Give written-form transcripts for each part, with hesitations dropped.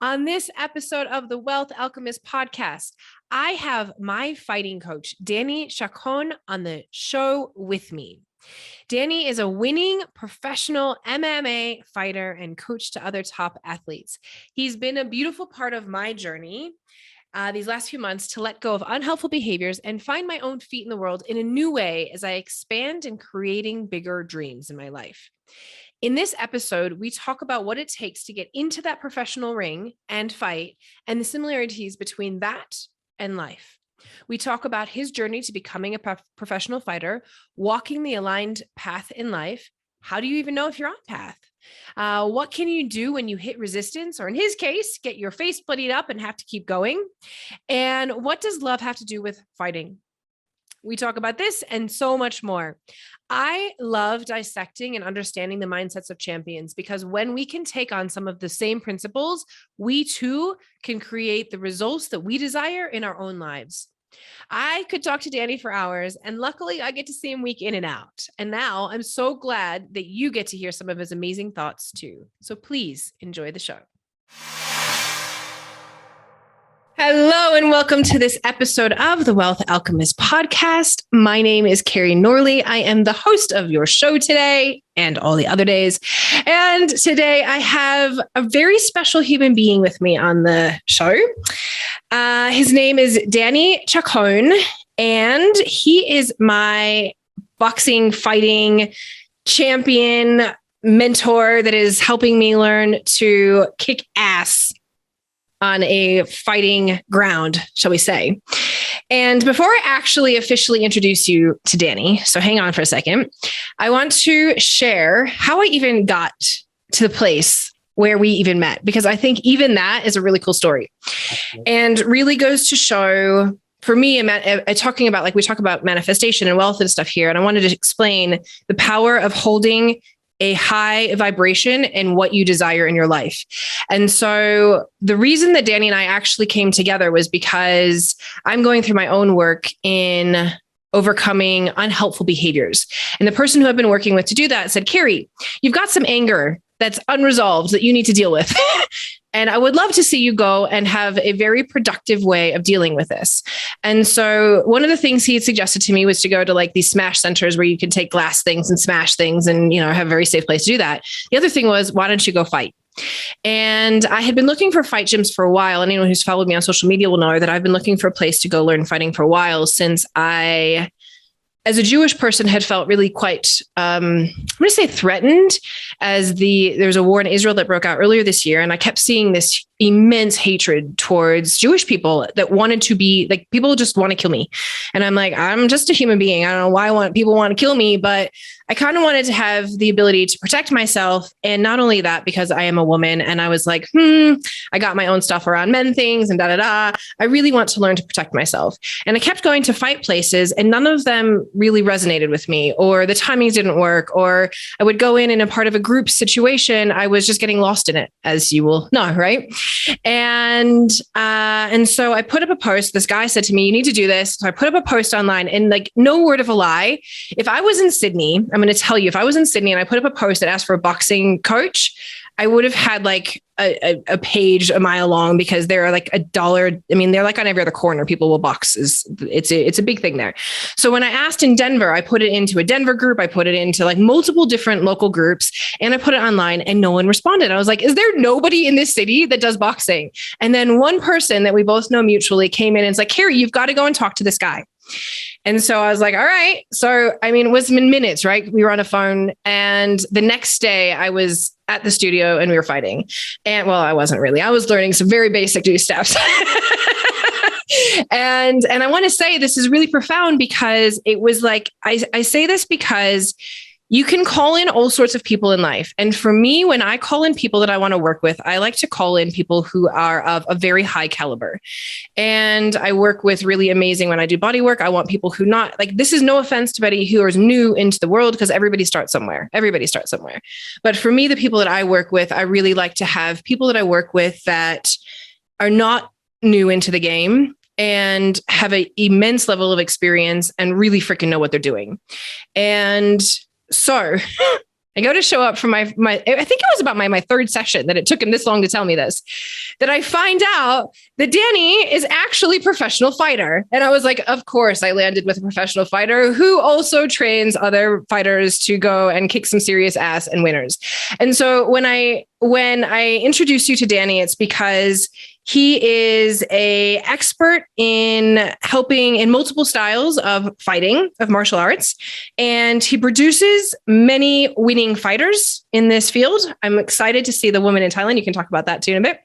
On this episode of the Wealth Alchemist podcast, I have my fighting coach, Danny Chacon, on the show with me. Danny is a winning professional MMA fighter and coach to other top athletes. He's been a beautiful part of my journey these last few months to let go of unhelpful behaviors and find my own feet in the world in a new way as I expand in creating bigger dreams in my life. In this episode, we talk about what it takes to get into that professional ring and fight and the similarities between that and life. We talk about his journey to becoming a professional fighter, walking the aligned path in life. How do you even know if you're on path? What can you do when you hit resistance, or in his case, get your face bloodied up and have to keep going? And what does love have to do with fighting? We talk about this and so much more. I love dissecting and understanding the mindsets of champions because when we can take on some of the same principles, we too can create the results that we desire in our own lives. I could talk to Danny for hours, and luckily I get to see him week in and out. And now I'm so glad that you get to hear some of his amazing thoughts too. So please enjoy the show. Hello and welcome to this episode of the Wealth Alchemist podcast. My name is Carrie Norley. I am the host of your show today and all the other days. And today I have a very special human being with me on the show. His name is Danny Chacon, and he is my boxing, fighting champion mentor that is helping me learn to kick ass on a fighting ground, shall we say. And before I actually officially introduce you to Danny, so hang on for a second, I want to share how I even got to the place where we even met, because I think even that is a really cool story and really goes to show for me, talking about, like we talk about manifestation and wealth and stuff here. And I wanted to explain the power of holding a high vibration in what you desire in your life. And so the reason that Danny and I actually came together was because I'm going through my own work in overcoming unhelpful behaviors. And the person who I've been working with to do that said, Carrie, you've got some anger that's unresolved that you need to deal with. And I would love to see you go and have a very productive way of dealing with this. And so one of the things he had suggested to me was to go to like these smash centers where you can take glass things and smash things and, have a very safe place to do that. The other thing was, why don't you go fight? And I had been looking for fight gyms for a while. Anyone who's followed me on social media will know that I've been looking for a place to go learn fighting for a while, since I, as a Jewish person, had felt really quite, I'm going to say threatened, as there's a war in Israel that broke out earlier this year. And I kept seeing this immense hatred towards Jewish people that wanted to be like, people just want to kill me. And I'm like, I'm just a human being. I don't know why people want to kill me, but I kind of wanted to have the ability to protect myself. And not only that, because I am a woman and I was like, I got my own stuff around men things and I really want to learn to protect myself. And I kept going to fight places and none of them really resonated with me, or the timings didn't work, or I would go in a part of a group situation. I was just getting lost in it, as you will know, right? And so I put up a post. This guy said to me, you need to do this. So I put up a post online, and like, no word of a lie, if I was in Sydney, I'm going to tell you, if I was in Sydney and I put up a post that asked for a boxing coach, I would have had like a page a mile long, because they're like $1. I mean, they're like on every other corner. People will box. It's a big thing there. So when I asked in Denver, I put it into a Denver group. I put it into like multiple different local groups, and I put it online, and no one responded. I was like, is there nobody in this city that does boxing? And then one person that we both know mutually came in and it's like, Carrie, you've got to go and talk to this guy. And so I was like, all right. So, I mean, it was in minutes, right? We were on a phone, and the next day I was at the studio and we were fighting. And well, I wasn't really, I was learning some very basic do steps. And I want to say this is really profound, because it was like, I say this because you can call in all sorts of people in life. And for me, when I call in people that I want to work with, I like to call in people who are of a very high caliber. And I work with really amazing, when I do body work, I want people who not like, this is no offense to anybody who is new into the world, because everybody starts somewhere. But for me, the people that I work with, I really like to have people that I work with that are not new into the game and have an immense level of experience and really freaking know what they're doing. And so I go to show up for my, I think it was about my third session that it took him this long to tell me this, that I find out that Danny is actually a professional fighter. And I was like, of course I landed with a professional fighter who also trains other fighters to go and kick some serious ass and winners. And so when I introduce you to Danny, it's because he is a expert in helping in multiple styles of fighting, of martial arts, and he produces many winning fighters in this field. I'm excited to see the woman in Thailand. You can talk about that too in a bit.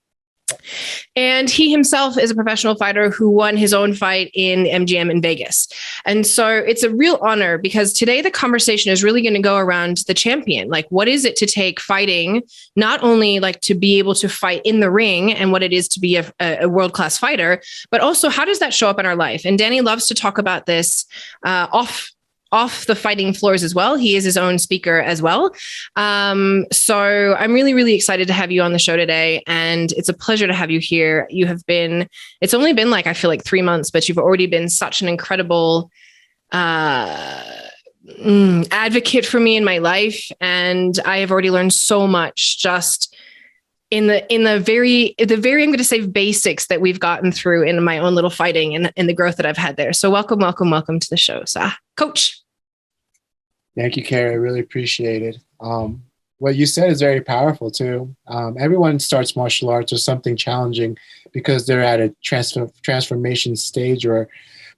And he himself is a professional fighter who won his own fight in MGM in Vegas. And so it's a real honor because today the conversation is really going to go around the champion. Like, what is it to take fighting, not only like to be able to fight in the ring and what it is to be a world-class fighter, but also how does that show up in our life? And Danny loves to talk about this off the fighting floors as well. He is his own speaker as well. So I'm really, really excited to have you on the show today. And it's a pleasure to have you here. You have been, it's only been like, I feel like 3 months, but you've already been such an incredible advocate for me in my life. And I have already learned so much just in the very, I'm going to say basics that we've gotten through in my own little fighting and the growth that I've had there. So welcome to the show, Coach. Thank you, Carrie. I really appreciate it. What you said is very powerful too. Everyone starts martial arts or something challenging because they're at a transformation stage, or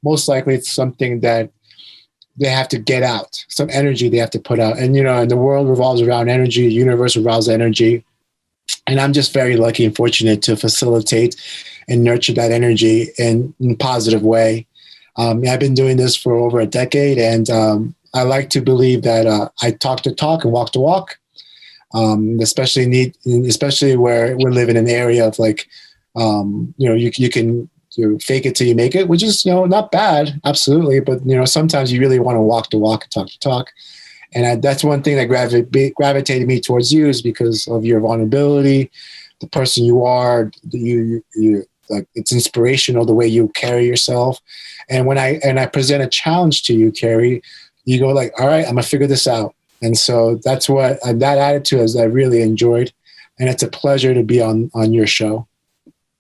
most likely it's something that they have to get out, some energy they have to put out. And, and the world revolves around energy, the universe revolves energy. And I'm just very lucky and fortunate to facilitate and nurture that energy in a positive way. I've been doing this for over a decade, and I like to believe that I talk the talk and walk the walk, especially where we live in an area of like, you can fake it till you make it, which is, not bad, absolutely. But, sometimes you really want to walk the walk and talk the talk. And that's one thing that gravitated me towards you, is because of your vulnerability, the person you are, you like, it's inspirational the way you carry yourself. And when I present a challenge to you, Carrie, you go like, all right, I'm gonna figure this out. And so that's what that attitude is I really enjoyed. And it's a pleasure to be on your show.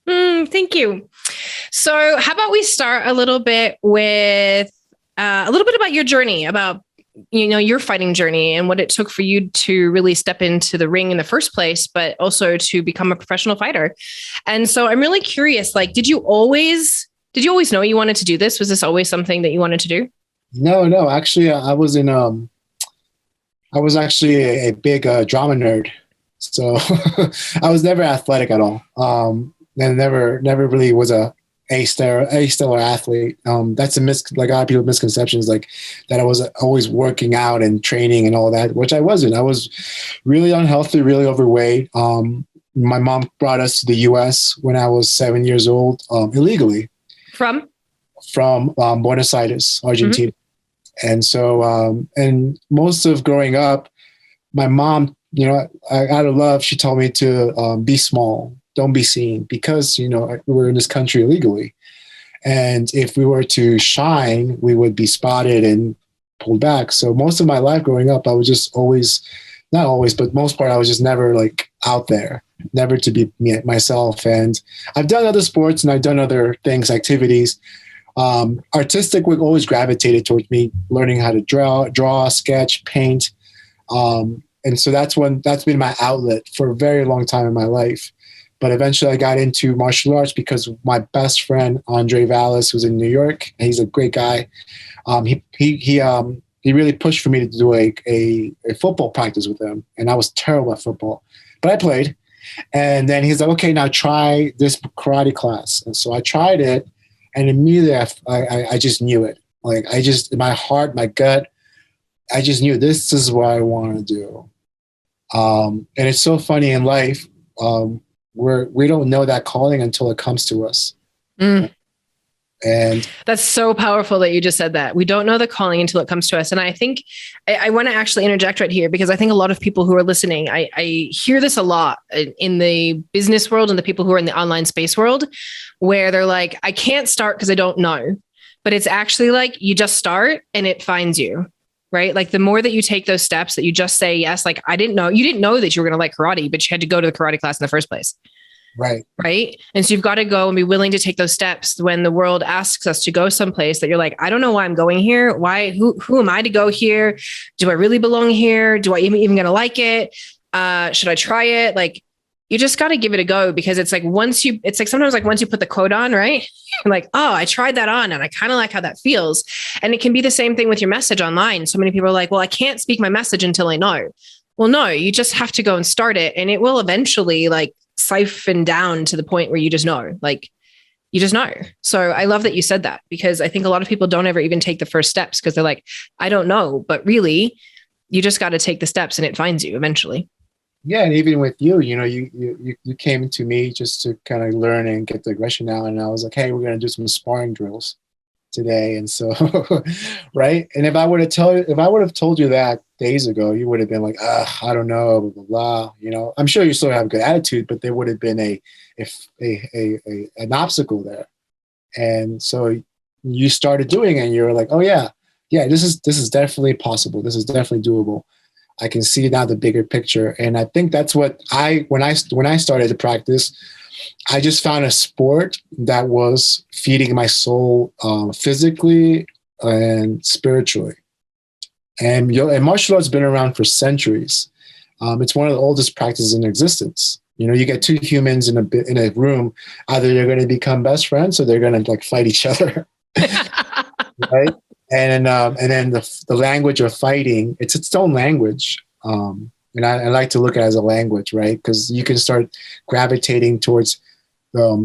Thank you. So how about we start a little bit with a little bit about your journey, about your fighting journey and what it took for you to really step into the ring in the first place, but also to become a professional fighter. And so I'm really curious, like, did you always know you wanted to do this? Was this always something that you wanted to do? No. Actually, I was actually a big drama nerd. So I was never athletic at all. And never really was a stellar athlete. That's a lot of people misconceptions, like that I was always working out and training and all that, which I wasn't. I was really unhealthy, really overweight. My mom brought us to the U.S. when I was 7 years old, illegally. From Buenos Aires, Argentina. Mm-hmm. And so, and most of growing up, my mom, out of love, she told me to be small. Don't be seen, because, we're in this country illegally. And if we were to shine, we would be spotted and pulled back. So most of my life growing up, I was just not always, but most part, I was just never like out there, never to be myself. And I've done other sports and I've done other things, activities. Artistic work always gravitated towards me, learning how to draw, sketch, paint. And so that's been my outlet for a very long time in my life. But eventually I got into martial arts because my best friend, Andre Vallis, who's in New York, and he's a great guy. He really pushed for me to do a football practice with him. And I was terrible at football, but I played. And then he's like, okay, now try this karate class. And so I tried it, and immediately I just knew it. Like, my heart, my gut, I just knew this is what I want to do. And it's so funny in life, we don't know that calling until it comes to us. And that's so powerful that you just said that. We don't know the calling until it comes to us. And I think I want to actually interject right here, because I think a lot of people who are listening, I hear this a lot in the business world and the people who are in the online space world, where they're like, I can't start because I don't know. But it's actually like you just start and it finds you. right? Like the more that you take those steps that you just say yes, like you didn't know that you were going to like karate, but you had to go to the karate class in the first place. Right. Right. And so you've got to go and be willing to take those steps when the world asks us to go someplace that you're like, I don't know why I'm going here. Who am I to go here? Do I really belong here? Do I even going to like it? Should I try it? Like, you just got to give it a go, because it's like sometimes like once you put the coat on, right? You're like, oh, I tried that on and I kind of like how that feels. And it can be the same thing with your message online. So many people are like, well, I can't speak my message until I know. Well, no, you just have to go and start it. And it will eventually like siphon down to the point where you just know, like, you just know. So I love that you said that, because I think a lot of people don't ever even take the first steps because they're like, I don't know. But really, you just got to take the steps and it finds you eventually. Yeah, and even with you, you came to me just to kind of learn and get the aggression out, and I was like, hey, we're gonna do some sparring drills today, and so right. And if I would have told you that days ago, you would have been like, I don't know, blah blah blah. I'm sure you still have a good attitude, but there would have been an obstacle there, and so you started doing it, and you're like, oh yeah, this is definitely possible. This is definitely doable. I can see now the bigger picture. And I think that's what when I started to practice, I just found a sport that was feeding my soul physically and spiritually. And martial arts has been around for centuries. It's one of the oldest practices in existence. You get two humans in a room, either they're going to become best friends or they're going to like fight each other. Right? And then the language of fighting, it's its own language. And I like to look at it as a language, right? Because you can start gravitating towards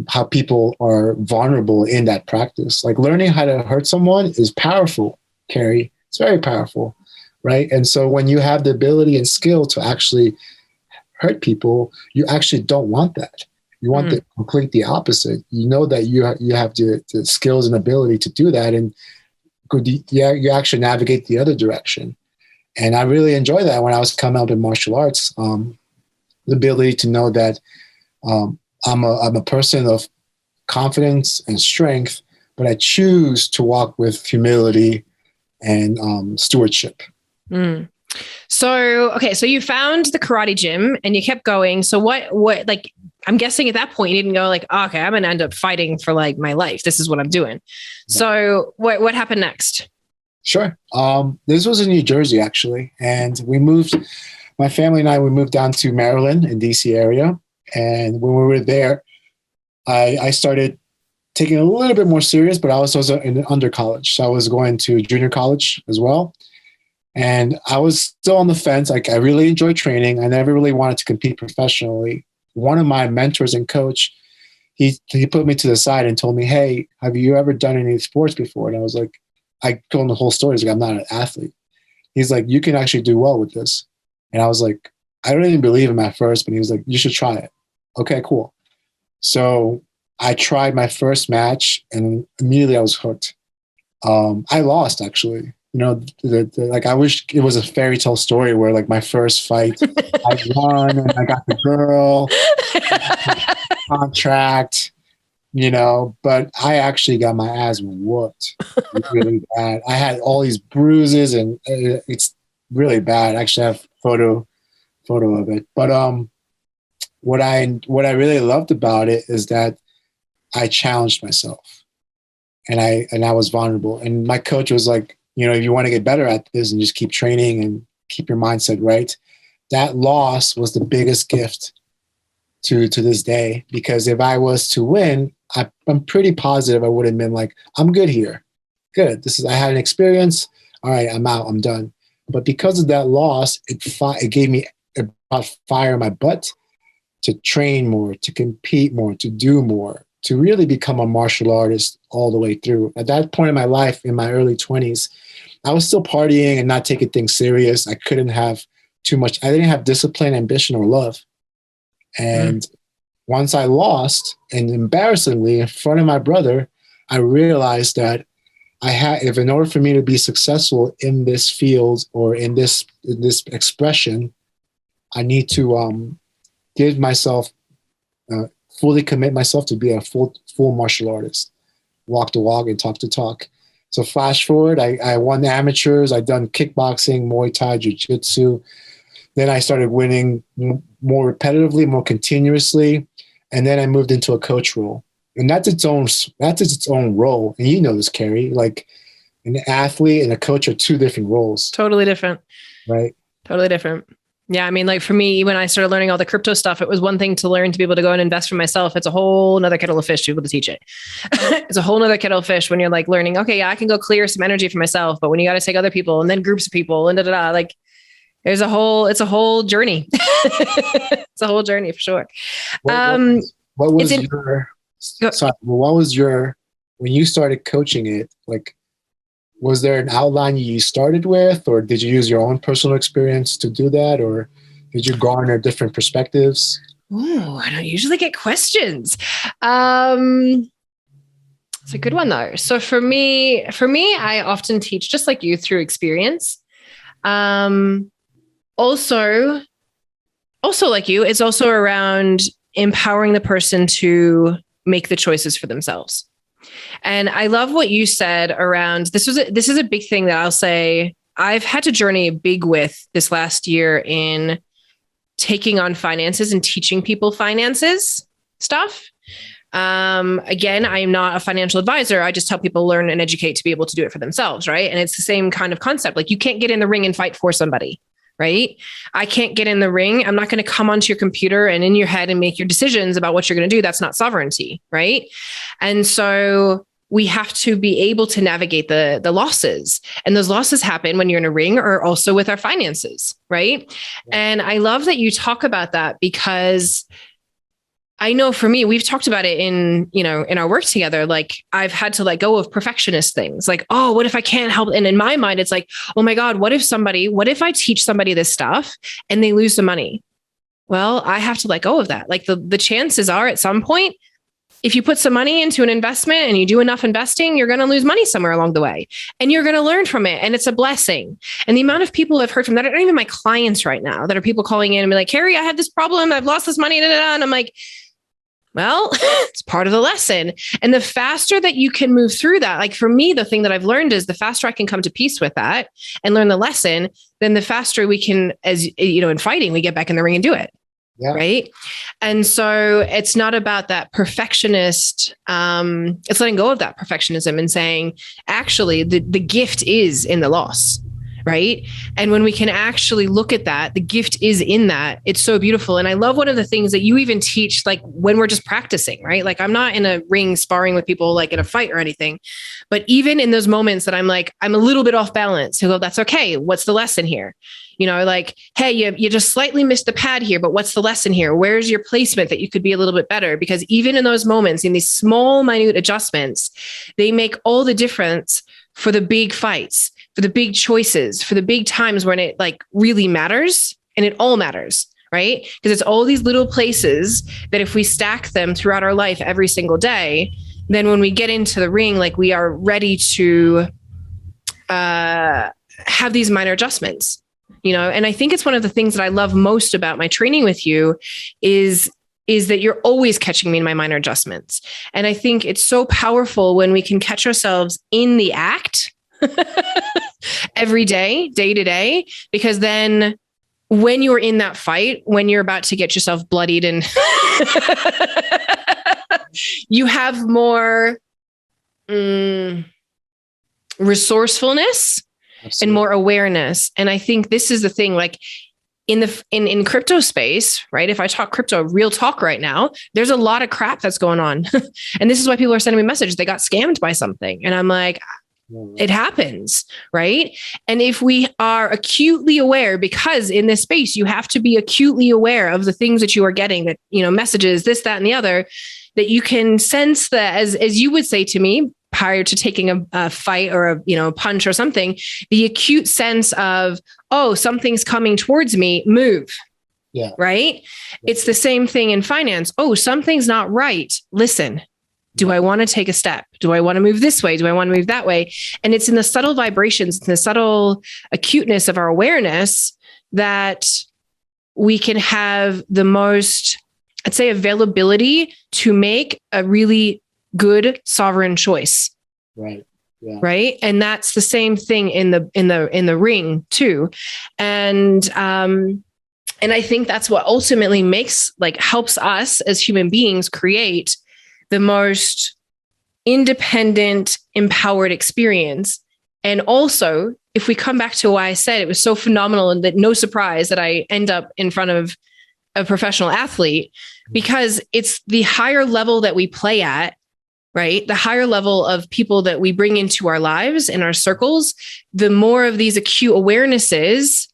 how people are vulnerable in that practice. Like learning how to hurt someone is powerful, Carrie. It's very powerful, right? And so when you have the ability and skill to actually hurt people, you actually don't want that. You want the complete the opposite. You know that you have the skills and ability to do that, and you actually navigate the other direction. And I really enjoy that when I was coming up in martial arts, the ability to know that I'm a person of confidence and strength, but I choose to walk with humility and stewardship. So you found the karate gym and you kept going. So what like, I'm guessing at that point you didn't go like, oh, okay, I'm going to end up fighting for like my life. This is what I'm doing. Yeah. So what happened next? Sure. This was in New Jersey actually. And my family and I moved down to Maryland in DC area. And when we were there, I started taking it a little bit more serious, but I was also in under college. So I was going to junior college as well. And I was still on the fence. Like I really enjoyed training. I never really wanted to compete professionally. One of my mentors and coach, he put me to the side and told me, hey, have you ever done any sports before? And I was like, I told him the whole story. He's like, I'm not an athlete. He's like, you can actually do well with this. And I was like, I didn't believe him at first, but he was like, you should try it. Okay, cool. So I tried my first match and immediately I was hooked. I lost actually. Like I wish it was a fairy tale story where like my first fight, I won and I got the girl, contract, but I actually got my ass whooped really bad. I had all these bruises and it's really bad. I actually have photo of it. But what I really loved about it is that I challenged myself and I was vulnerable. And my coach was like, if you want to get better at this and just keep training and keep your mindset right, that loss was the biggest gift to this day. Because if I was to win, I'm pretty positive I would have been like, I'm good here. Good. I had an experience. All right, I'm out. I'm done. But because of that loss, it gave me a fire in my butt to train more, to compete more, to do more, to really become a martial artist all the way through. At that point in my life, in my early 20s, I was still partying and not taking things serious. I couldn't have too much. I didn't have discipline, ambition, or love. And once I lost, and embarrassingly in front of my brother, I realized that if in order for me to be successful in this field or in this expression, I need to give myself, fully commit myself to be a full martial artist, walk the walk and talk the talk. So flash forward, I won amateurs. I'd done kickboxing, Muay Thai, Jiu-Jitsu. Then I started winning more repetitively, more continuously. And then I moved into a coach role. And that's its own role. And you know this, Carrie, like an athlete and a coach are two different roles. Totally different. Right. Totally different. Yeah. I mean, like for me, when I started learning all the crypto stuff, it was one thing to learn to be able to go and invest for myself. It's a whole nother kettle of fish to be able to teach it. It's a whole nother kettle of fish when you're like learning, okay, yeah, I can go clear some energy for myself, but when you got to take other people and then groups of people and like it's a whole journey. It's a whole journey for sure. What was your, when you started coaching it, like, was there an outline you started with, or did you use your own personal experience to do that? Or did you garner different perspectives? Ooh, I don't usually get questions. It's a good one though. So for me, I often teach just like you through experience. Also like you, it's also around empowering the person to make the choices for themselves. And I love what you said around this is a big thing that I'll say I've had to journey big with this last year in taking on finances and teaching people finances stuff. Again, I am not a financial advisor. I just help people learn and educate to be able to do it for themselves. Right. And it's the same kind of concept. Like you can't get in the ring and fight for somebody. Right. I can't get in the ring. I'm not going to come onto your computer and in your head and make your decisions about what you're going to do. That's not sovereignty. Right. And so we have to be able to navigate the losses, and those losses happen when you're in a ring or also with our finances. Right. Yeah. And I love that you talk about that, because I know for me, we've talked about it in our work together. Like I've had to let go of perfectionist things like, oh, what if I can't help? And in my mind, it's like, oh my God, what if I teach somebody this stuff and they lose the money? Well, I have to let go of that. Like the chances are at some point, if you put some money into an investment and you do enough investing, you're going to lose money somewhere along the way, and you're going to learn from it. And it's a blessing. And the amount of people I've heard from that are not even my clients right now, that are people calling in and be like, Carrie, I had this problem. I've lost this money. And I'm like, well, it's part of the lesson. And the faster that you can move through that, like for me, the thing that I've learned is the faster I can come to peace with that and learn the lesson, then the faster we can, as you know, in fighting, we get back in the ring and do it. Yeah. Right. And so it's not about that perfectionist. It's letting go of that perfectionism and saying, actually, the gift is in the loss. Right. And when we can actually look at that, the gift is in that. It's so beautiful. And I love one of the things that you even teach, like when we're just practicing, right? Like I'm not in a ring sparring with people like in a fight or anything, but even in those moments that I'm like, I'm a little bit off balance, you go, that's okay. What's the lesson here? You know, like, hey, you just slightly missed the pad here, but what's the lesson here? Where's your placement that you could be a little bit better? Because even in those moments, in these small, minute adjustments, they make all the difference for the big fights, for the big choices, for the big times when it like really matters, and it all matters, right? Because it's all these little places that if we stack them throughout our life every single day, then when we get into the ring, like we are ready to have these minor adjustments. You know, and I think it's one of the things that I love most about my training with you is that you're always catching me in my minor adjustments. And I think it's so powerful when we can catch ourselves in the act every day, day to day, because then when you're in that fight, when you're about to get yourself bloodied and you have more resourcefulness. Absolutely. And more awareness. And I think this is the thing, like in crypto space, right? If I talk crypto, real talk right now, there's a lot of crap that's going on. And this is why people are sending me messages. They got scammed by something. And I'm like, it happens, right? And if we are acutely aware, because in this space, you have to be acutely aware of the things that you are getting, that, you know, messages, this, that, and the other, that you can sense that, as you would say to me, prior to taking a fight or a punch or something, the acute sense of, oh, something's coming towards me, move. Yeah. Right. Yeah. It's the same thing in finance. Oh, something's not right. Listen, do I want to take a step? Do I want to move this way? Do I want to move that way? And it's in the subtle vibrations, the subtle acuteness of our awareness that we can have the most, I'd say, availability to make a really good sovereign choice. Right. Yeah. Right. And that's the same thing in the ring too. And I think that's what ultimately helps us as human beings create the most independent, empowered experience. And also, if we come back to why I said it was so phenomenal and that no surprise that I end up in front of a professional athlete, because it's the higher level that we play at, right? The higher level of people that we bring into our lives and our circles, the more of these acute awarenesses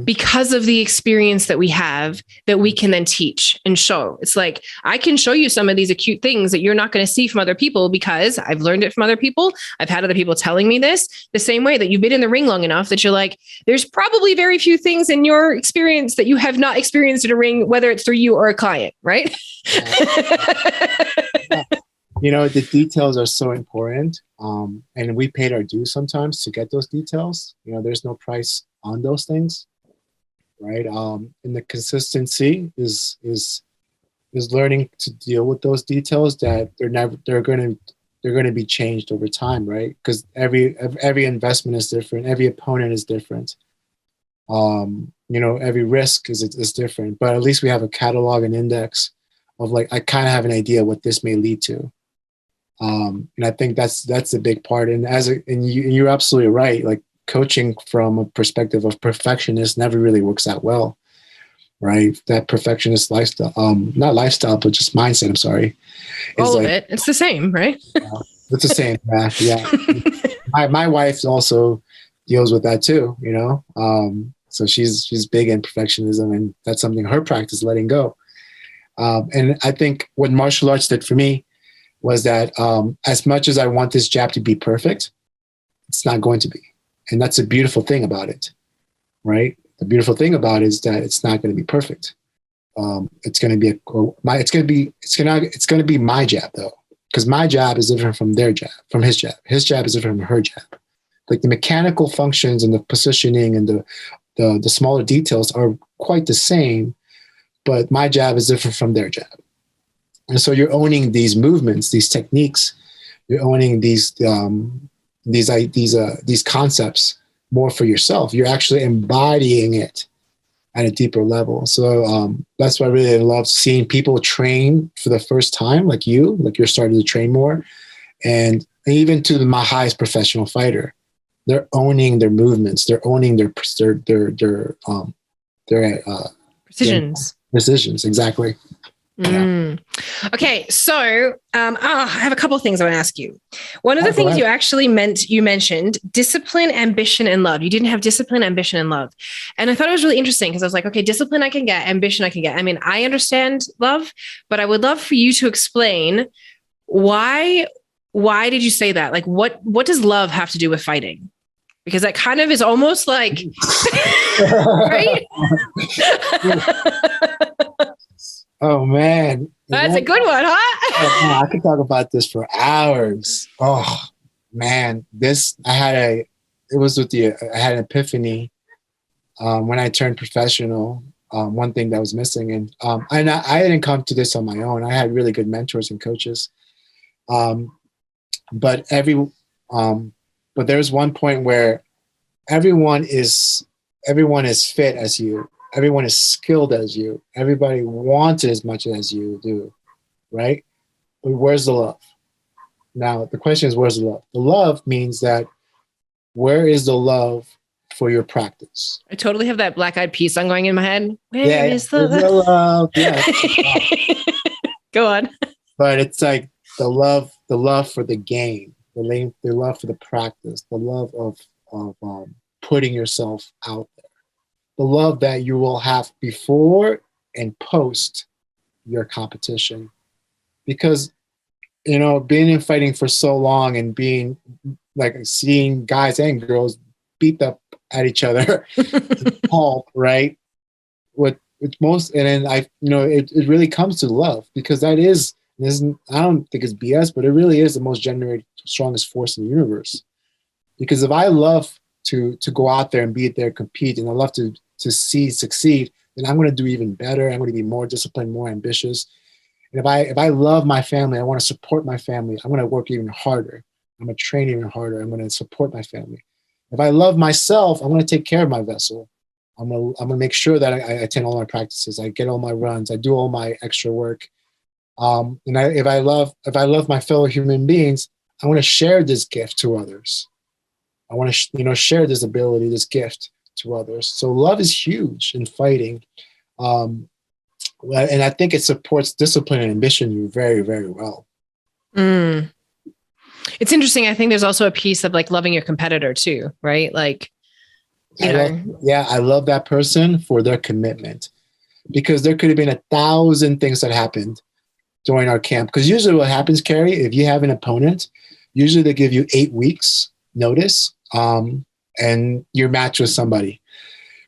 because of the experience that we have that we can then teach and show. It's like, I can show you some of these acute things that you're not going to see from other people because I've learned it from other people. I've had other people telling me this, the same way that you've been in the ring long enough that you're like, there's probably very few things in your experience that you have not experienced in a ring, whether it's through you or a client, right? Yeah. You know, the details are so important. And we paid our dues sometimes to get those details. You know, there's no price on those things, right? And the consistency is learning to deal with those details that they're going to be changed over time, right? Because every investment is different. Every opponent is different. You know, every risk is different, but at least we have a catalog and index of like, I kind of have an idea what this may lead to. And I think that's a big part. And you're absolutely right. Like coaching from a perspective of perfectionist never really works that well, right? That perfectionist lifestyle, not lifestyle, but just mindset. I'm sorry. All of it. It's the same, right? It's the same. Yeah. My wife also deals with that too, you know? So she's big in perfectionism, and that's something her practice letting go. And I think what martial arts did for me was that as much as I want this jab to be perfect, it's not going to be. And that's a beautiful thing about it, right? The beautiful thing about it is that it's not going to be perfect. It's going to be my jab though, because my jab is different from his jab. His jab is different from her jab. Like the mechanical functions and the positioning and the smaller details are quite the same, but my jab is different from their jab. And so you're owning these movements, these techniques. You're owning these concepts more for yourself. You're actually embodying it at a deeper level. So that's why I really love seeing people train for the first time, like you're starting to train more, and even to my highest professional fighter, they're owning their movements. They're owning their precisions. Exactly. Yeah. Okay, so I have a couple of things I want to ask you. One of the things you mentioned discipline, ambition, and love. You didn't have discipline, ambition, and love. And I thought it was really interesting because I was like, okay, discipline I can get, ambition I can get. I mean, I understand love, but I would love for you to explain why did you say that? Like, what does love have to do with fighting? Because that kind of is almost like, right? Oh man, that's a good one, huh? Oh, man, I could talk about this for hours. Oh man, I had an epiphany when I turned professional. One thing that was missing, and I didn't come to this on my own. I had really good mentors and coaches, but there's one point where everyone is fit as you. Everyone is skilled as you. Everybody wants it as much as you do, right? But where's the love? Now, the question is, where's the love? The love means that where is the love for your practice? I totally have that Black Eyed Peas song going in my head. Where is the love? Yeah. Go on. But it's like the love for the game, the love for the practice, the love of putting yourself out there. The love that you will have before and post your competition. Because, you know, being in fighting for so long and being like seeing guys and girls beat up at each other, pulp, right? It really comes to love, because I don't think it's BS, but it really is the most generated, strongest force in the universe. Because if I love to go out there and be there, compete, and I love to succeed, then I'm going to do even better. I'm going to be more disciplined, more ambitious. And if I love my family, I want to support my family, I'm going to work even harder. I'm going to train even harder. I'm going to support my family. If I love myself, I'm going to take care of my vessel. I'm going to make sure that I attend all my practices. I get all my runs. I do all my extra work. If I love my fellow human beings, I want to share this gift to others. I want to, share this ability, this gift to others. So love is huge in fighting. And I think it supports discipline and ambition very, very well. Mm. It's interesting. I think there's also a piece of like loving your competitor too, right? Like, I love that person for their commitment, because there could have been 1,000 things that happened during our camp. Because usually what happens, Carrie, if you have an opponent, usually they give you 8 weeks notice, and you're matched with somebody.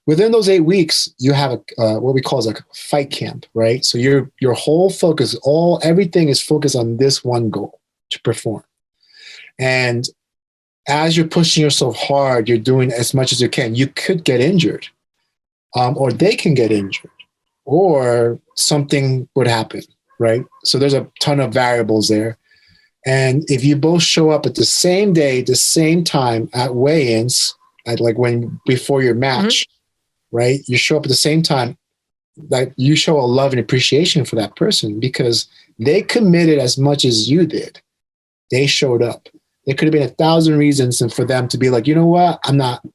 Within those 8 weeks, you have what we call a fight camp, right? So your whole focus, everything is focused on this one goal, to perform. And as you're pushing yourself hard, you're doing as much as you can. You could get injured, or they can get injured, or something would happen, right? So there's a ton of variables there. And if you both show up at the same day, the same time at weigh-ins, before your match, right? You show up at the same time, like you show a love and appreciation for that person because they committed as much as you did. They showed up. There could have been 1,000 reasons for them to be like, you know what?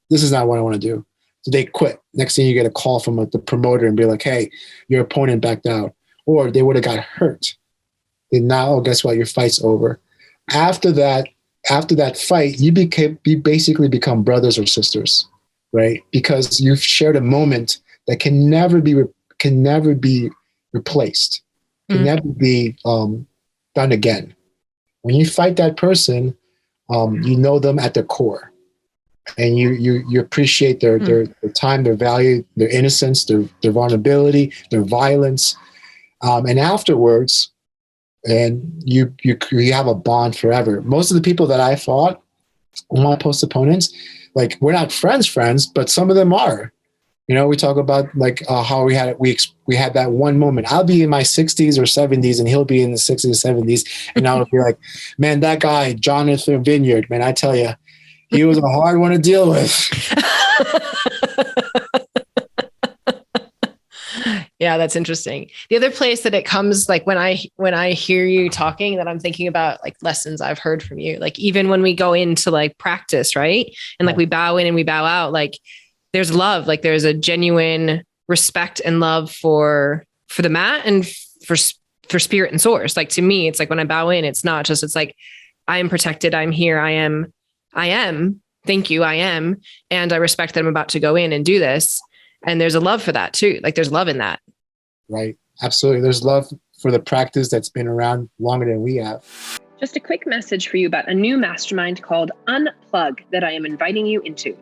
This is not what I want to do. So they quit. Next thing you get a call from the promoter and be like, hey, your opponent backed out. Or they would have got hurt. And now, guess what? Your fight's over. After that fight, you basically become brothers or sisters, right? Because you've shared a moment that can never be replaced, can never be done again. When you fight that person, you know them at the core, and you appreciate their time, their value, their innocence, their vulnerability, their violence, and afterwards, and you have a bond forever. Most of the people that I fought, my post opponents, like we're not friends, but some of them are. We talk about like how we had that one moment. I'll be in my 60s or 70s, and he'll be in the 60s or 70s, and I'll be like, man, that guy Jonathan Vineyard, man, I tell you, he was a hard one to deal with. Yeah, that's interesting. The other place that it comes, like when I hear you talking, that I'm thinking about like lessons I've heard from you, like even when we go into like practice, right? And like we bow in and we bow out, like there's love, like there's a genuine respect and love for the mat and for spirit and source. Like to me, it's like when I bow in, it's not just, it's like, I am protected. I'm here. I am. Thank you. I am. And I respect that I'm about to go in and do this. And there's a love for that too. Like there's love in that. Right. Absolutely. There's love for the practice that's been around longer than we have. Just a quick message for you about a new mastermind called Unplug that I am inviting you into.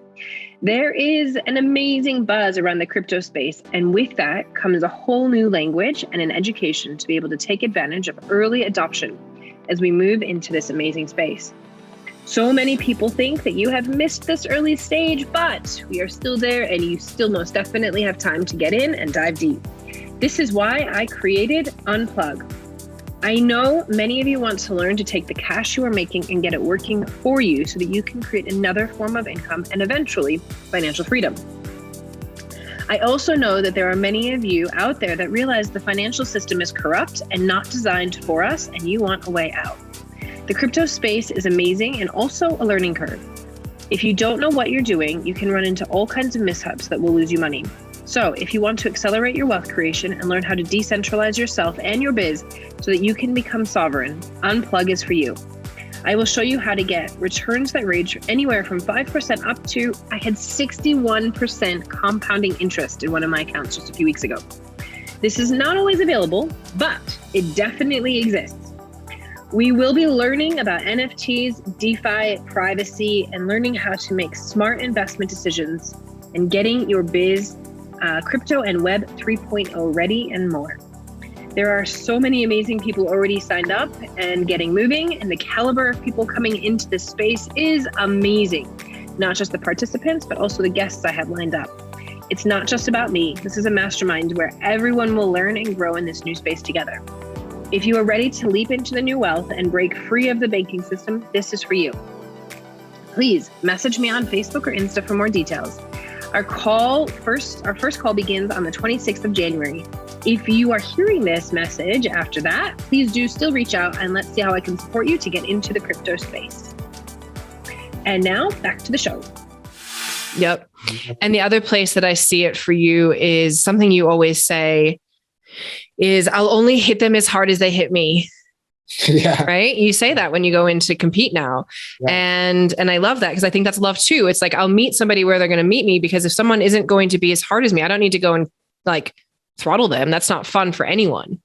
There is an amazing buzz around the crypto space, and with that comes a whole new language and an education to be able to take advantage of early adoption as we move into this amazing space. So many people think that you have missed this early stage, but we are still there, and you still most definitely have time to get in and dive deep. This is why I created Unplug. I know many of you want to learn to take the cash you are making and get it working for you so that you can create another form of income and eventually financial freedom. I also know that there are many of you out there that realize the financial system is corrupt and not designed for us, and you want a way out. The crypto space is amazing and also a learning curve. If you don't know what you're doing, you can run into all kinds of mishaps that will lose you money. So if you want to accelerate your wealth creation and learn how to decentralize yourself and your biz so that you can become sovereign, Unplug is for you. I will show you how to get returns that range anywhere from 5% up to, I had 61% compounding interest in one of my accounts just a few weeks ago. This is not always available, but it definitely exists. We will be learning about NFTs, DeFi, privacy, and learning how to make smart investment decisions and getting your biz crypto and web 3.0 ready and more. There are so many amazing people already signed up and getting moving, and the caliber of people coming into this space is amazing. Not just the participants, but also the guests I have lined up. It's not just about me. This is a mastermind where everyone will learn and grow in this new space together. If you are ready to leap into the new wealth and break free of the banking system, this is for you. Please message me on Facebook or Insta for more details. Our first call begins on the 26th of January. If you are hearing this message after that, please do still reach out and let's see how I can support you to get into the crypto space. And now back to the show. Yep. And the other place that I see it for you is something you always say is, I'll only hit them as hard as they hit me. Yeah. Right. You say that when you go in to compete now. Yeah. And I love that because I think that's love too. It's like, I'll meet somebody where they're going to meet me, because if someone isn't going to be as hard as me, I don't need to go and like throttle them. That's not fun for anyone.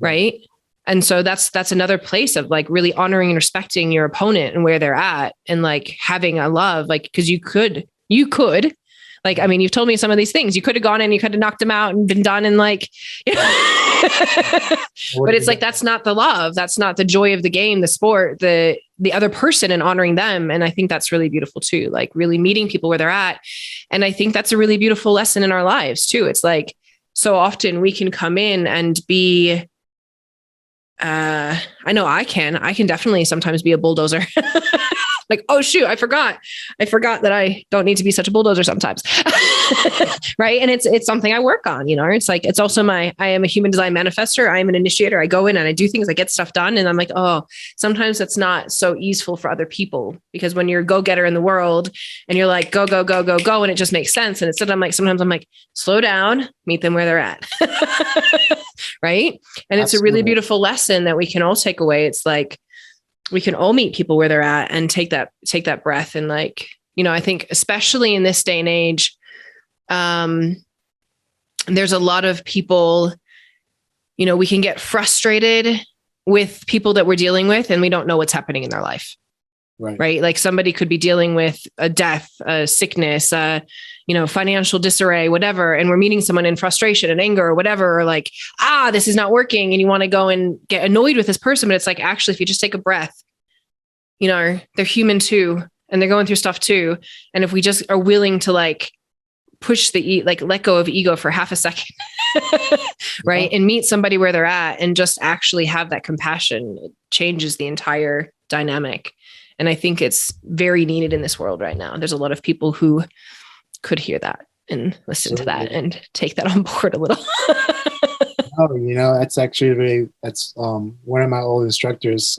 Right. And so that's another place of like really honoring and respecting your opponent and where they're at, and like having a love, like, cause you could, like, I mean, you've told me some of these things. You could have gone in, you could have knocked them out and been done. And like, but it's like, that's not the love. That's not the joy of the game, the sport, the other person, and honoring them. And I think that's really beautiful too, like really meeting people where they're at. And I think that's a really beautiful lesson in our lives too. It's like, so often we can come in and be, I know I can definitely sometimes be a bulldozer. Like, oh shoot, I forgot that I don't need to be such a bulldozer sometimes. Right. And it's something I work on, it's like, it's also I am a human design manifester. I am an initiator. I go in and I do things, I get stuff done. And I'm like, oh, sometimes it's not so easeful for other people, because when you're a go-getter in the world and you're like, go, go, go, go, go. And it just makes sense. And instead sometimes I'm like, slow down, meet them where they're at. Right. And it's a really beautiful lesson that we can all take away. It's like, we can all meet people where they're at and take that breath. And like, I think especially in this day and age, there's a lot of people, we can get frustrated with people that we're dealing with and we don't know what's happening in their life. Right. Like somebody could be dealing with a death, a sickness, financial disarray, whatever. And we're meeting someone in frustration and anger or whatever, or like, this is not working. And you want to go and get annoyed with this person. But it's like, actually, if you just take a breath, they're human too. And they're going through stuff too. And if we just are willing to like push let go of ego for half a second, right. Yeah. And meet somebody where they're at and just actually have that compassion, it changes the entire dynamic. And I think it's very needed in this world right now. There's a lot of people who could hear that and listen to that and take that on board a little. That's actually one of my old instructors.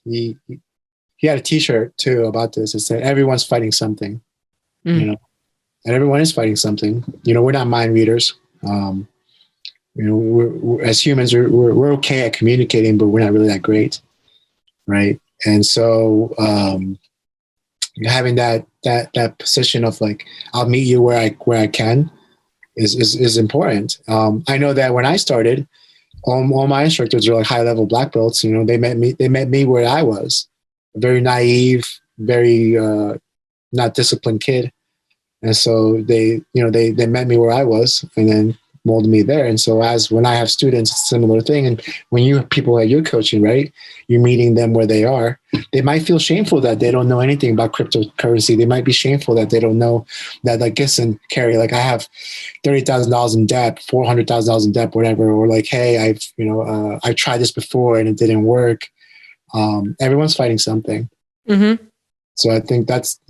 He had a t-shirt too about this. It said, everyone's fighting something, and everyone is fighting something. We're not mind readers. We're as humans, we're okay at communicating, but we're not really that great. Right. And so, having that position of like, I'll meet you where I can is important. I know that when I started, all my instructors are like high level black belts. They met me where I was, a very naive, very not disciplined kid, and so they met me where I was, and then molded me there. And so when I have students, it's a similar thing. And when you have people that you're coaching, right, you're meeting them where they are. They might feel shameful that they don't know anything about cryptocurrency. They might be shameful that they don't know that, like, listen, Carrie, like I have $30,000 in debt, $400,000 in debt, whatever. Or like, hey, I've tried this before and it didn't work. Everyone's fighting something. Mm-hmm. So I think that's,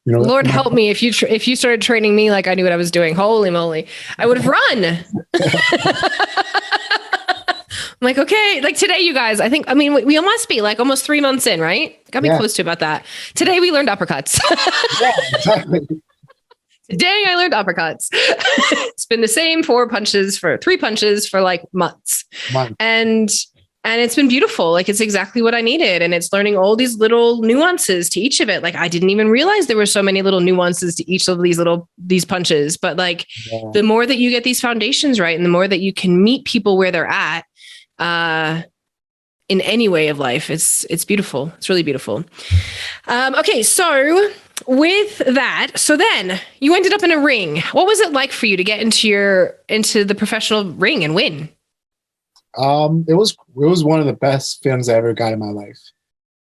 Lord help me if you started training me like I knew what I was doing. Holy moly, I would have run. I'm like, okay, like today, you guys, we must be like almost 3 months in, right? Got me close to about that. Today we learned uppercuts. Yeah, exactly. Today I learned uppercuts. It's been the same 3 punches for like months. And it's been beautiful. Like, it's exactly what I needed. And it's learning all these little nuances to each of it. Like, I didn't even realize there were so many little nuances to each of these punches. But like, the more that you get these foundations right, and the more that you can meet people where they're at, in any way of life, it's beautiful. It's really beautiful. Okay. So with that, then you ended up in a ring. What was it like for you to get into the professional ring and win? It was one of the best feelings I ever got in my life.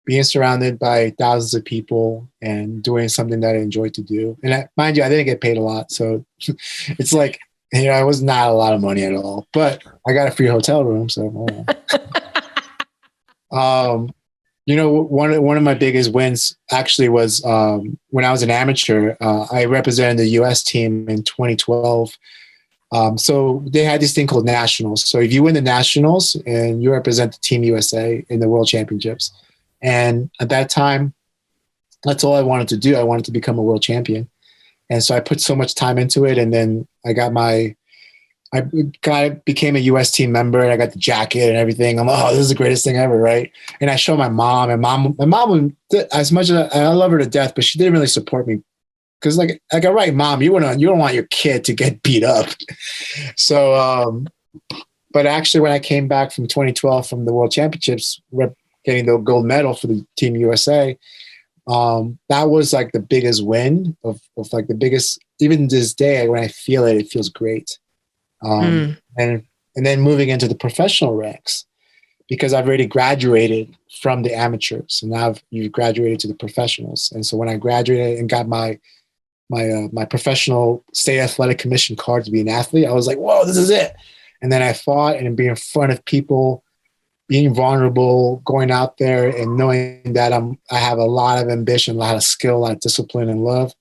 Being surrounded by thousands of people and doing something that I enjoyed to do. And mind you, I didn't get paid a lot. So it's like You know, it was not a lot of money at all, but I got a free hotel room. So, you know, one of my biggest wins actually was when I was an amateur. I represented the U.S. team in 2012. So they had this thing called nationals. So if you win the nationals and you represent the Team USA in the World Championships, and at that time, that's all I wanted to do. I wanted to become a world champion, and so I put so much time into it. And then I became a U.S. team member, and I got the jacket and everything. I'm like, oh, this is the greatest thing ever, right? And I showed my mom, and my mom, as much as I love her to death, but she didn't really support me because, like a right mom, you don't want your kid to get beat up. So, but actually, when I came back from 2012 from the World Championships, getting the gold medal for the Team USA, that was like the biggest win of like the biggest. Even to this day, when I feel it, it feels great. And then moving into the professional ranks, because I've already graduated from the amateurs, and now you've graduated to the professionals. And so when I graduated and got my professional state athletic commission card to be an athlete, I was like, whoa, this is it. And then I fought, and being in front of people, being vulnerable, going out there and knowing that I have a lot of ambition, a lot of skill, a lot of discipline and love.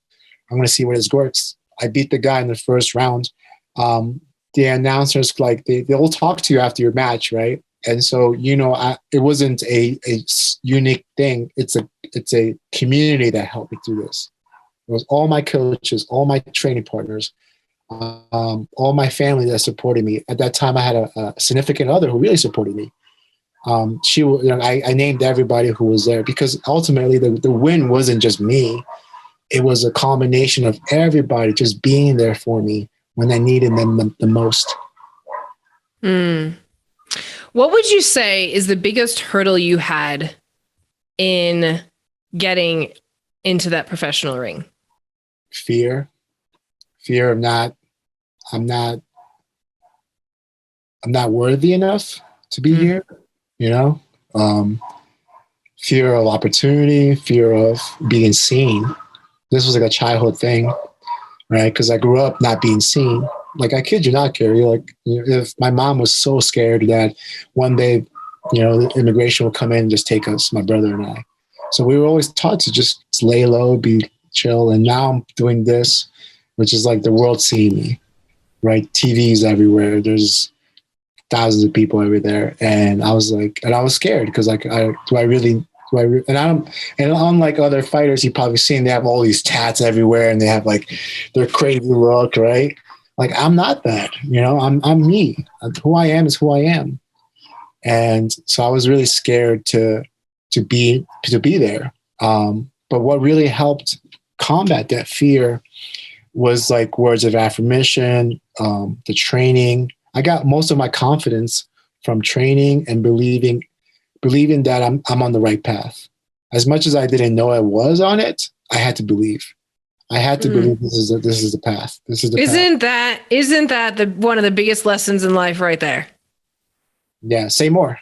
I'm going to see where this works. I beat the guy in the first round. The announcers, like they'll talk to you after your match, right? And so, you know, it wasn't a unique thing. It's a community that helped me through this. It was all my coaches, all my training partners, all my family that supported me. At that time, I had a significant other who really supported me. I named everybody who was there, because ultimately the win wasn't just me. It was a combination of everybody just being there for me when I needed them the most. What would you say is the biggest hurdle you had in getting into that professional ring? Fear of I'm not worthy enough to be here, you know? Fear of opportunity, fear of being seen. This was like a childhood thing, right? Because I grew up not being seen. Like, I kid you not, Carrie. Like, if my mom was so scared that one day, you know, the immigration would come in and just take us, my brother and I. So we were always taught to just lay low, be chill. And now I'm doing this, which is like the world seeing me, right? TVs everywhere. There's thousands of people over there. And I was scared because, like, and unlike other fighters you've probably seen, they have all these tats everywhere and they have like their crazy look, right? Like, I'm not that, you know, I'm me. Who I am is who I am. And so I was really scared to be there. But what really helped combat that fear was like words of affirmation, the training. I got most of my confidence from training and believing that I'm on the right path. As much as I didn't know I was on it, I had to believe. I had to believe this is the path. This is the path. Isn't that one of the biggest lessons in life right there? Yeah. Say more.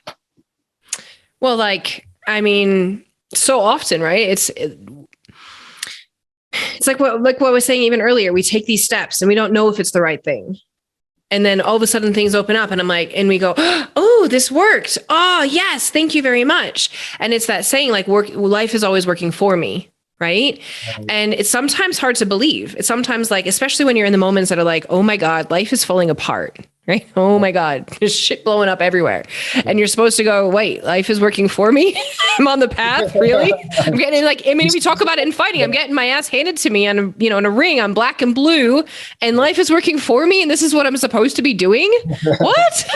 Well, like, I mean, so often, right? It's like what I was saying even earlier. We take these steps and we don't know if it's the right thing. And then all of a sudden things open up and I'm like, and we go, oh, this worked. Oh, yes. Thank you very much. And it's that saying, like, life is always working for me. Right. And it's sometimes hard to believe. It's sometimes, like, especially when you're in the moments that are like, oh my God, life is falling apart. Right. Oh my God, there's shit blowing up everywhere. And you're supposed to go, wait, life is working for me. I'm on the path. Really? I'm getting, like, I mean, if we talk about it in fighting, I'm getting my ass handed to me on, you know, in a ring, I'm black and blue, and life is working for me. And this is what I'm supposed to be doing. What?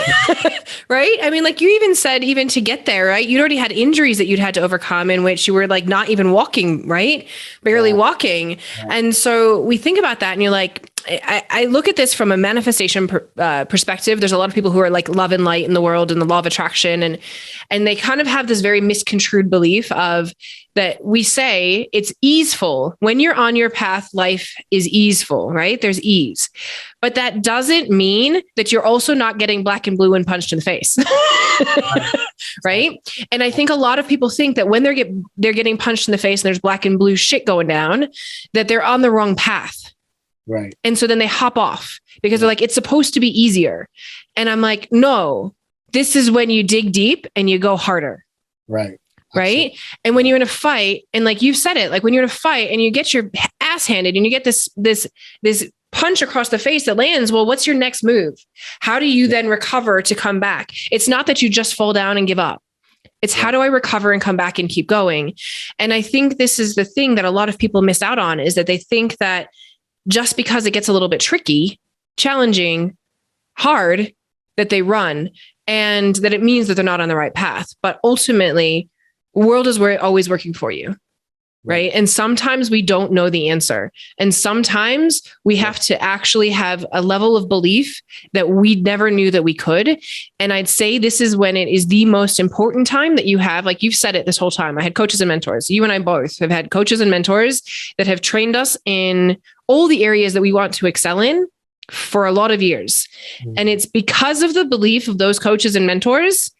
Right. I mean, like, you even said, even to get there, right, you'd already had injuries that you'd had to overcome, in which you were, like, not even walking, right? Barely walking. Yeah. And so we think about that and you're like, I look at this from a manifestation perspective. There's a lot of people who are like love and light in the world and the law of attraction. And they kind of have this very misconstrued belief of that we say it's easeful. When you're on your path, life is easeful, right? There's ease. But that doesn't mean that you're also not getting black and blue and punched in the face. Right? And I think a lot of people think that when they're getting punched in the face and there's black and blue shit going down, that they're on the wrong path. Right. And so then they hop off because they're like, it's supposed to be easier. And I'm like, no, this is when you dig deep and you go harder. Right. Right. Absolutely. And when you're in a fight, and like you've said it, like when you're in a fight and you get your ass handed and you get this punch across the face that lands, well, what's your next move? How do you then recover to come back? It's not that you just fall down and give up. It's how do I recover and come back and keep going? And I think this is the thing that a lot of people miss out on, is that they think that just because it gets a little bit tricky, challenging, hard, that they run, and that it means that they're not on the right path. But ultimately, the world is always working for you. Right. And sometimes we don't know the answer. And sometimes we have to actually have a level of belief that we never knew that we could. And I'd say this is when it is the most important time that you have. Like you've said it this whole time. I had coaches and mentors. You and I both have had coaches and mentors that have trained us in all the areas that we want to excel in for a lot of years. And it's because of the belief of those coaches and mentors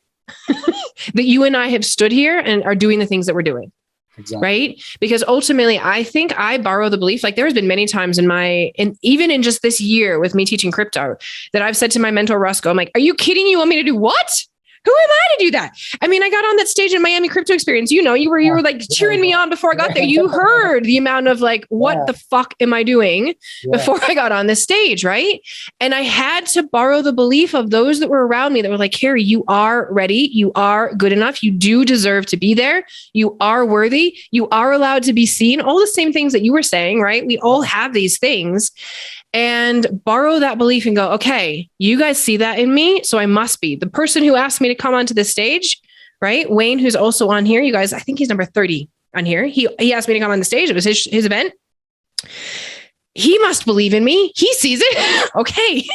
that you and I have stood here and are doing the things that we're doing. Exactly. Right. Because ultimately, I think I borrow the belief, like there's been many times and even in just this year with me teaching crypto, that I've said to my mentor, Roscoe, I'm like, are you kidding? You want me to do what? Who am I to do that? I mean, I got on that stage in Miami Crypto Experience. You were like cheering me on before I got there. You heard the amount of like, what the fuck am I doing before I got on this stage, right? And I had to borrow the belief of those that were around me that were like, Carrie, you are ready. You are good enough. You do deserve to be there. You are worthy. You are allowed to be seen. All the same things that you were saying, right? We all have these things. And borrow that belief and go, okay, you guys see that in me. So I must be the person who asked me to come onto this stage, right? Wayne, who's also on here, you guys, I think he's number 30 on here. He asked me to come on the stage. It was his event. He must believe in me. He sees it. Okay,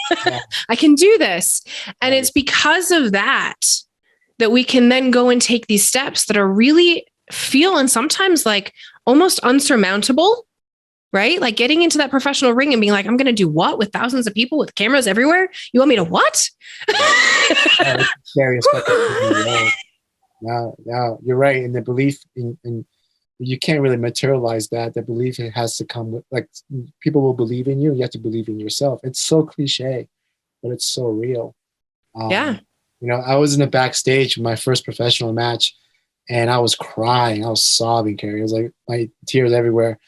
I can do this. And it's because of that we can then go and take these steps that are really feel and sometimes like almost unsurmountable. Right? Like getting into that professional ring and being like, I'm going to do what with thousands of people with cameras everywhere? You want me to what? Scariest Now, you're right. And the belief in you can't really materialize that. The belief it has to come with, like, people will believe in you. You have to believe in yourself. It's so cliche, but it's so real. I was in the backstage of my first professional match and I was crying. I was sobbing, Carrie. It was like my tears everywhere.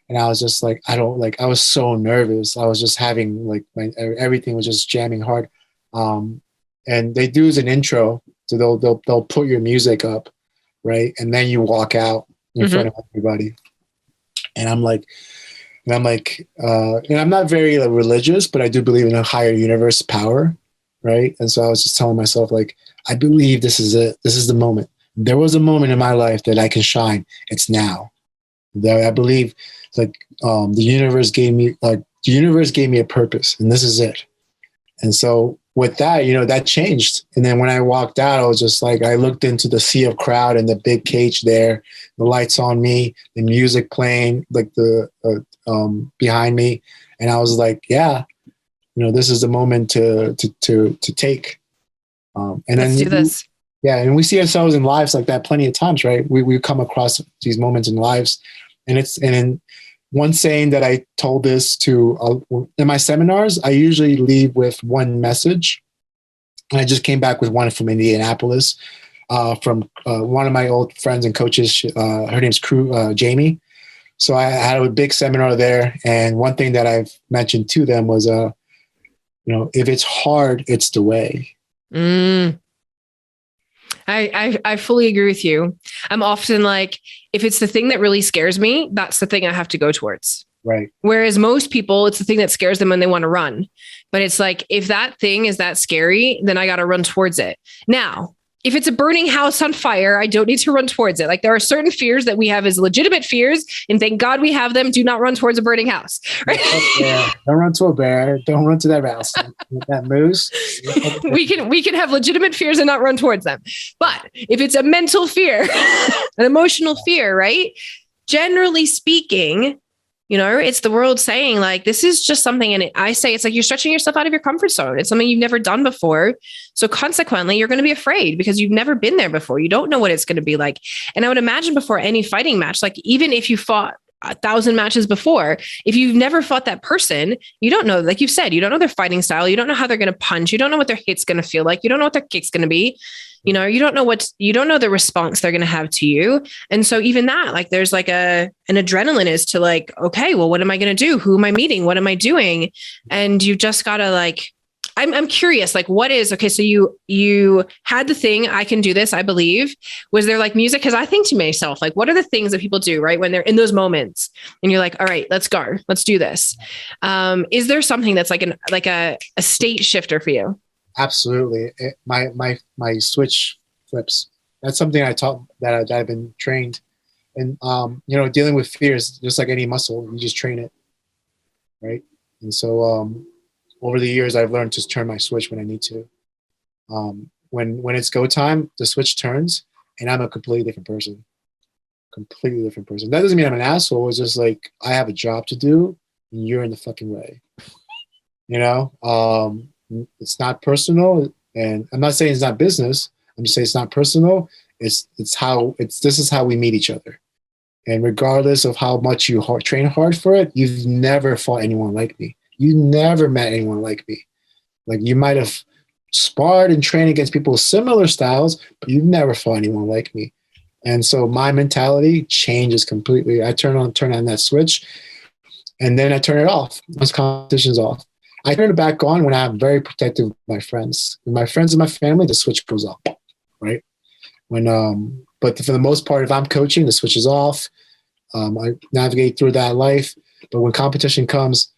And I was just like, I was so nervous. I was just having like everything was just jamming hard. And they do as an intro. So they'll put your music up, right? And then you walk out in front of everybody. And I'm not very religious, but I do believe in a higher universe power, right? And so I was just telling myself, like, I believe this is it. This is the moment. There was a moment in my life that I can shine. It's now. That I believe, like, the universe gave me a purpose, and this is it. And so with that, that changed. And then when I walked out, I was just like, I looked into the sea of crowd and the big cage there, the lights on me, the music playing, like the behind me, and I was like, yeah, this is the moment to take. And let's do this. Yeah, and we see ourselves in lives like that plenty of times, right? We come across these moments in lives, and in one saying that I told this to in my seminars, I usually leave with one message, and I just came back with one from Indianapolis, from one of my old friends and coaches. Her name's Jamie. So I had a big seminar there, and one thing that I've mentioned to them was, if it's hard, it's the way. I fully agree with you. I'm often like, if it's the thing that really scares me, that's the thing I have to go towards. Right. Whereas most people, it's the thing that scares them when they want to run. But it's like, if that thing is that scary, then I got to run towards it. Now, if it's a burning house on fire, I don't need to run towards it. Like, there are certain fears that we have as legitimate fears, and thank God we have them. Do not run towards a burning house. Right? Don't run to a bear. Don't run to that mouse. That moose. we can have legitimate fears and not run towards them. But if it's a mental fear, an emotional fear, right? Generally speaking, it's the world saying, like, this is just something. And I say, it's like you're stretching yourself out of your comfort zone. It's something you've never done before. So consequently, you're going to be afraid because you've never been there before. You don't know what it's going to be like. And I would imagine before any fighting match, like, even if you fought 1,000 matches before. If you've never fought that person, you don't know, like you've said, you don't know their fighting style. You don't know how they're going to punch. You don't know what their hit's going to feel like. You don't know what their kick's going to be. You know, you don't know the response they're going to have to you. And so even that, like, there's like an adrenaline is to like, okay, well, what am I going to do? Who am I meeting? What am I doing? And you just got to like, I'm curious, like, what is, okay, so you had the thing, I can do this, I believe. Was there like music? Because I think to myself, like, what are the things that people do, right? When they're in those moments and you're like, all right, let's go, let's do this. Is there something that's like a state shifter for you? Absolutely. My switch flips. That's something I taught that I've been trained. And, you know, dealing with fears, just like any muscle, you just train it. Right. And so, over the years, I've learned to turn my switch when I need to. When it's go time, the switch turns, and I'm a completely different person. Completely different person. That doesn't mean I'm an asshole. It's just like I have a job to do, and you're in the fucking way. You know, it's not personal, and I'm not saying it's not business. I'm just saying it's not personal. This is how we meet each other. And regardless of how much you train hard for it, you've never fought anyone like me. You never met anyone like me. Like, you might have sparred and trained against people with similar styles, but you've never fought anyone like me. And so my mentality changes completely. I turn on that switch, and then I turn it off once competition's off. I turn it back on when I'm very protective of my friends. With my friends and my family, the switch goes off, right? But for the most part, if I'm coaching, the switch is off. I navigate through that life. But when competition comes,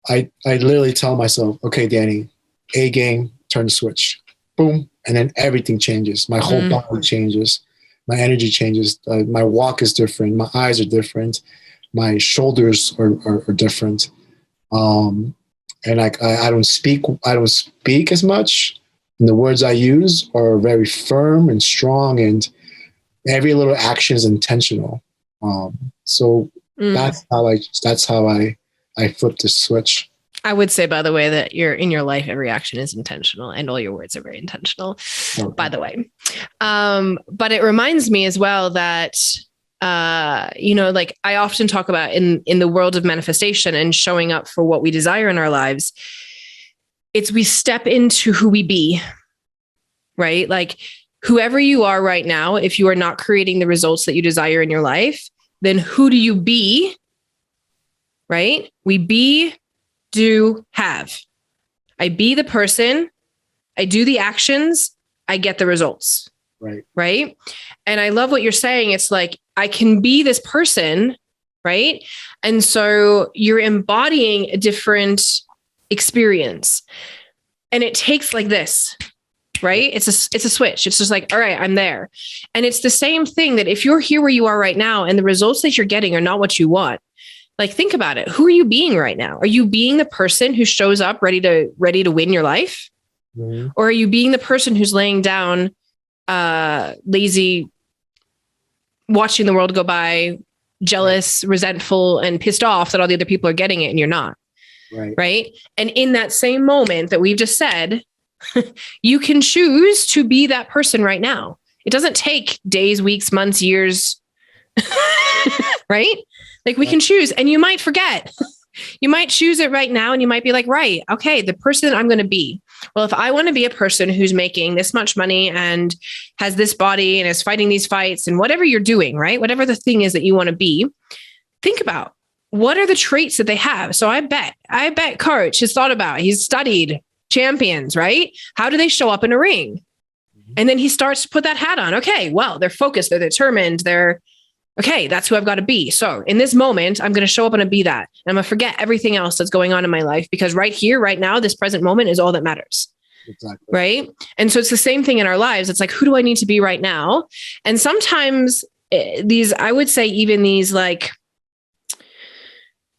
I literally tell myself, okay, Danny, A game, turn the switch. Boom. And then everything changes. My whole body changes. My energy changes. My walk is different. My eyes are different. My shoulders are different. And I don't speak as much. And the words I use are very firm and strong, and every little action is intentional. That's how I flip the switch. I would say, by the way, that in your life, every action is intentional, and all your words are very intentional, by the way. But it reminds me as well that, you know, like I often talk about in the world of manifestation and showing up for what we desire in our lives, we step into who we be, right? Like, whoever you are right now, if you are not creating the results that you desire in your life, then who do you be? Right? We be, do, have. I be the person, I do the actions, I get the results. Right. Right. And I love what you're saying. It's like, I can be this person. Right. And so you're embodying a different experience, and it takes like this, right? It's a switch. It's just like, all right, I'm there. And it's the same thing that if you're here where you are right now and the results that you're getting are not what you want, like, think about it. Who are you being right now? Are you being the person who shows up ready to win your life? Mm-hmm. Or are you being the person who's laying down, lazy, watching the world go by, jealous, resentful, and pissed off that all the other people are getting it and you're not? Right. And in that same moment that we've just said, you can choose to be that person right now. It doesn't take days, weeks, months, years, right? Like, we can choose, and you might forget. You might choose it right now, and you might be like, right, okay, the person I'm going to be. Well, if I want to be a person who's making this much money and has this body and is fighting these fights and whatever you're doing, right? Whatever the thing is that you want to be, think about what are the traits that they have. So I bet Coach has thought about, he's studied champions, right? How do they show up in a ring? And then he starts to put that hat on. Okay, well, they're focused, they're determined, okay, that's who I've got to be. So in this moment, I'm going to show up and be that. And I'm going to forget everything else that's going on in my life, because right here, right now, this present moment is all that matters. Exactly. Right. And so it's the same thing in our lives. It's like, who do I need to be right now? And sometimes I would say even these like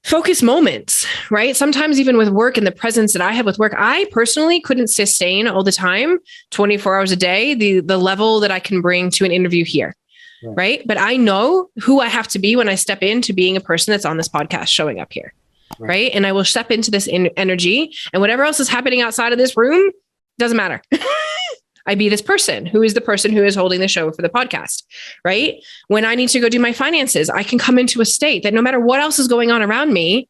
focus moments, right? Sometimes even with work and the presence that I have with work, I personally couldn't sustain all the time, 24 hours a day, the level that I can bring to an interview here. Right. But I know who I have to be when I step into being a person that's on this podcast showing up here. Right. And I will step into this energy, and whatever else is happening outside of this room doesn't matter. I be this person who is the person who is holding the show for the podcast, right? When I need to go do my finances, I can come into a state that no matter what else is going on around me,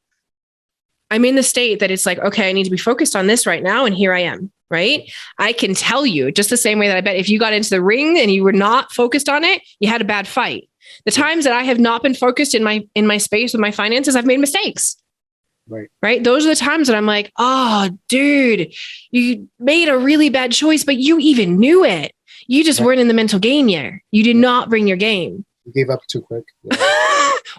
I'm in the state that it's like, okay, I need to be focused on this right now. And here I am, right? I can tell you just the same way that I bet if you got into the ring and you were not focused on it, you had a bad fight. The times that I have not been focused in my space with my finances, I've made mistakes. Right. Those are the times that I'm like, oh, dude, you made a really bad choice, but you even knew it. You just weren't in the mental game yet. You did not bring your game. You gave up too quick. Yeah.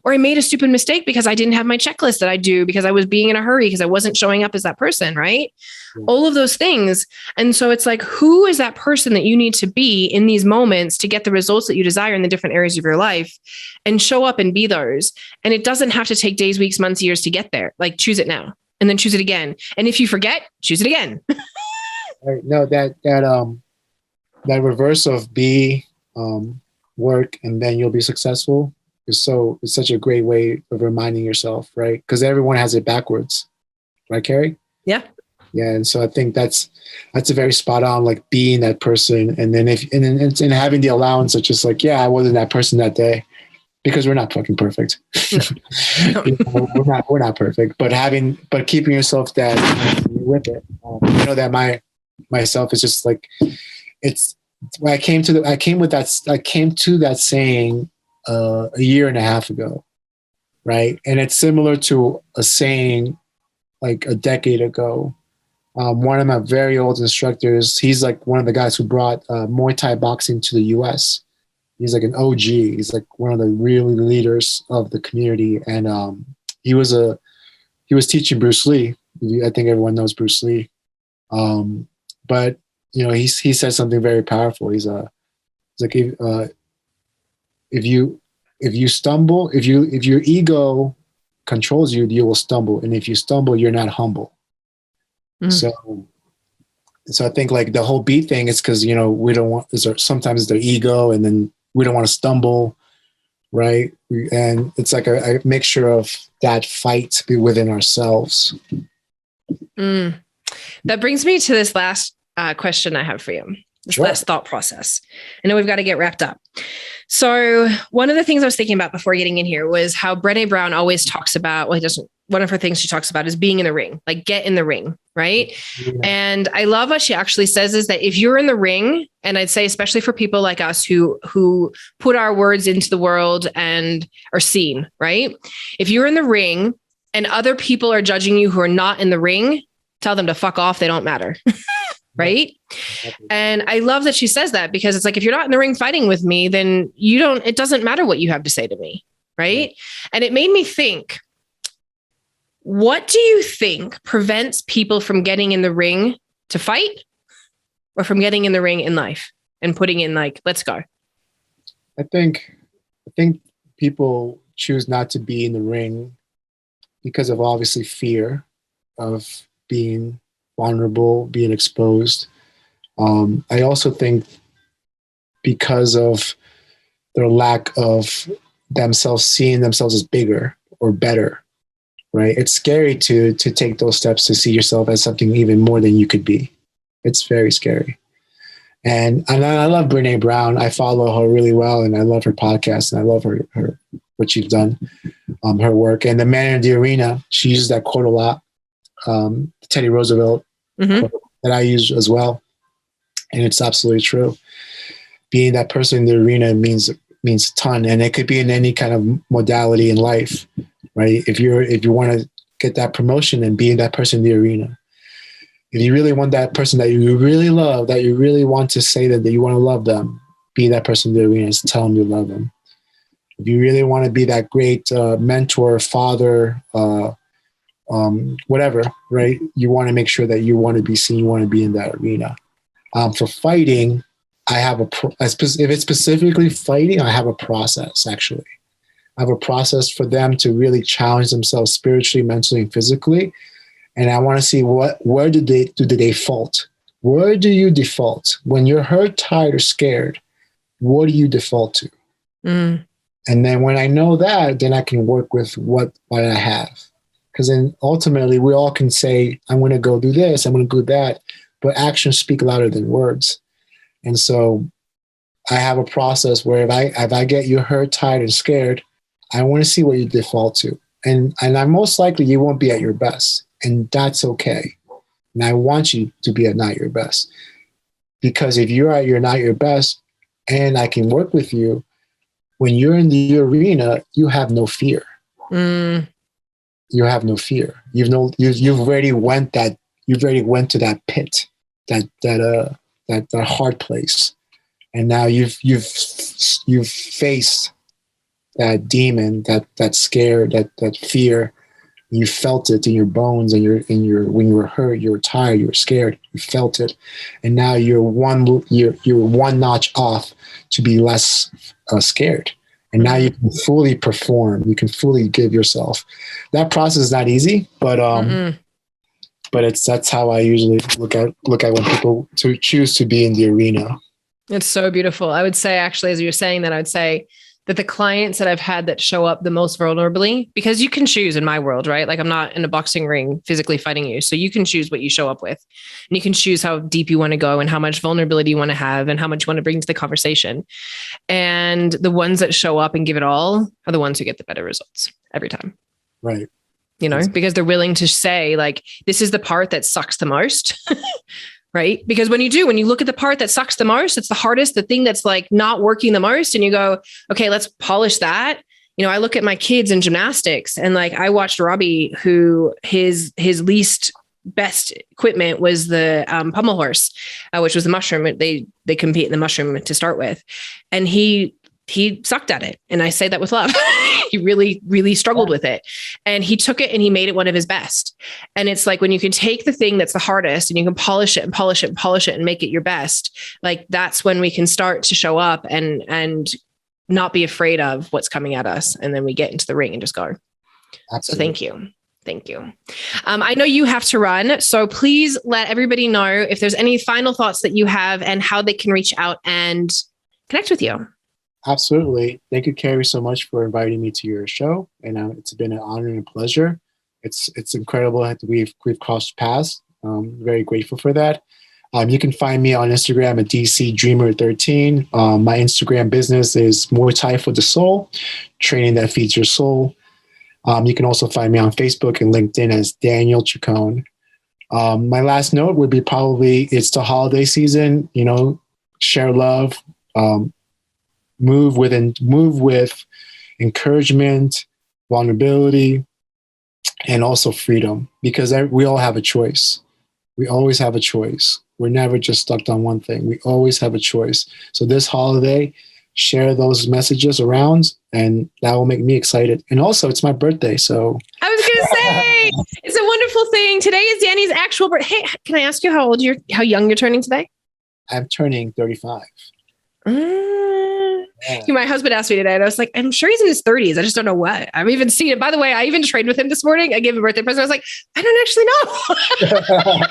Or I made a stupid mistake because I didn't have my checklist that I do because I was being in a hurry because I wasn't showing up as that person. Right. Yeah. All of those things. And so it's like, who is that person that you need to be in these moments to get the results that you desire in the different areas of your life and show up and be those. And it doesn't have to take days, weeks, months, years to get there. Like choose it now and then choose it again. And if you forget, choose it again. Right. No, that reverse of be, work, and then you'll be successful it's such a great way of reminding yourself, right? Because everyone has it backwards, right, Carrie? Yeah. Yeah, and so I think that's a very spot on, like being that person, and then it's in having the allowance of just like, yeah, I wasn't that person that day, because we're not fucking perfect. No. We're not perfect, but keeping yourself that with it. That myself is just like it's. I came to that saying a year and a half ago, right? And it's similar to a saying like a decade ago. One of my very old instructors, he's like one of the guys who brought Muay Thai boxing to the US. He's like an OG. He's like one of the really leaders of the community. And he was teaching Bruce Lee. I think everyone knows Bruce Lee. But he said something very powerful. He's like, if you stumble, if your ego controls you, you will stumble. And if you stumble, you're not humble. So I think like the whole beat thing is because, we don't want, sometimes their ego, and then we don't want to stumble. Right. And it's like a mixture of that fight within ourselves. That brings me to this last question I have for you. This last thought process. I know we've got to get wrapped up. So one of the things I was thinking about before getting in here was how Brené Brown always talks about, one of her things she talks about is being in the ring, like get in the ring. Right. Yeah. And I love what she actually says is that if you're in the ring, and I'd say, especially for people like us who put our words into the world and are seen, right? If you're in the ring and other people are judging you who are not in the ring, tell them to fuck off. They don't matter. Right. And I love that she says that, because it's like, if you're not in the ring fighting with me, then it doesn't matter what you have to say to me. Right. And it made me think, what do you think prevents people from getting in the ring to fight, or from getting in the ring in life and putting in like, let's go? I think people choose not to be in the ring because of obviously fear of being vulnerable, being exposed. I also think because of their lack of seeing themselves as bigger or better, right? It's scary to take those steps to see yourself as something even more than you could be. It's very scary. And I love Brené Brown. I follow her really well, and I love her podcast, and I love her what she's done, her work. And the Man in the Arena, she uses that quote a lot. Teddy Roosevelt quote that I use as well. And it's absolutely true. Being that person in the arena means a ton. And it could be in any kind of modality in life, right? If you want to get that promotion, and being that person in the arena. If you really want that person that you really love, that you really want to say that you want to love them, be that person in the arena, and tell them you love them. If you really want to be that great mentor, father, whatever, right? You want to make sure that you want to be seen, you want to be in that arena. For fighting, I have if it's specifically fighting, I have a process, actually. I have a process for them to really challenge themselves spiritually, mentally, and physically. And I want to see where do they default? Where do you default? When you're hurt, tired, or scared, what do you default to? And then when I know that, then I can work with what I have. Because then ultimately we all can say, I'm going to go do this, I'm going to do that. But actions speak louder than words. And so I have a process where if I get you hurt, tired, and scared, I want to see what you default to. And I'm most likely you won't be at your best. And that's okay. And I want you to be at not your best. Because if you're at your not your best and I can work with you, when you're in the arena, you have no fear. Mm. You have no fear. You've already went to that pit, that hard place. And now you've faced that demon, that scare, that fear. You felt it in your bones, and when you were hurt, you were tired, you were scared, you felt it, and now you're one notch off to be less scared. And now you can fully perform. You can fully give yourself. That process is not easy, but that's how I usually look at when people to choose to be in the arena. It's so beautiful. I would say, actually, as you're saying that, I would say that the clients that I've had that show up the most vulnerably, because you can choose in my world, right? Like I'm not in a boxing ring physically fighting you. So you can choose what you show up with, and you can choose how deep you want to go and how much vulnerability you want to have and how much you want to bring to the conversation. And the ones that show up and give it all are the ones who get the better results every time. Right. You know, because they're willing to say, like, this is the part that sucks the most. Right? Because when you look at the part that sucks the most, it's the hardest, the thing that's like not working the most. And you go, okay, let's polish that. You know, I look at my kids in gymnastics, and like, I watched Robbie, who his least best equipment was the pommel horse, which was the mushroom. They compete in the mushroom to start with. And he sucked at it. And I say that with love. He really, really struggled with it. And he took it and he made it one of his best. And it's like, when you can take the thing that's the hardest and you can polish it and polish it and polish it and make it your best, like that's when we can start to show up and not be afraid of what's coming at us. And then we get into the ring and just go. Absolutely. So thank you. Thank you. I know you have to run, so please let everybody know if there's any final thoughts that you have and how they can reach out and connect with you. Absolutely. Thank you, Carrie, so much for inviting me to your show. And it's been an honor and a pleasure. It's incredible that we've crossed paths. Very grateful for that. You can find me on Instagram at DCDreamer13. My Instagram business is Muay Thai for the Soul, training that feeds your soul. You can also find me on Facebook and LinkedIn as Daniel Chacon. My last note would be probably, it's the holiday season, you know, share love, move with encouragement, vulnerability, and also freedom, because we all have a choice. We always have a choice. We're never just stuck on one thing. We always have a choice. So this holiday, share those messages around, and that will make me excited. And also, it's my birthday, so. I was going to say, it's a wonderful thing. Today is Danny's actual birthday. Hey, can I ask you how young you're turning today? I'm turning 35. Yeah. My husband asked me today, and I was like, I'm sure he's in his 30s. I just don't know what. I've even seen it. By the way, I even trained with him this morning. I gave him a birthday present. I was like, I don't actually know.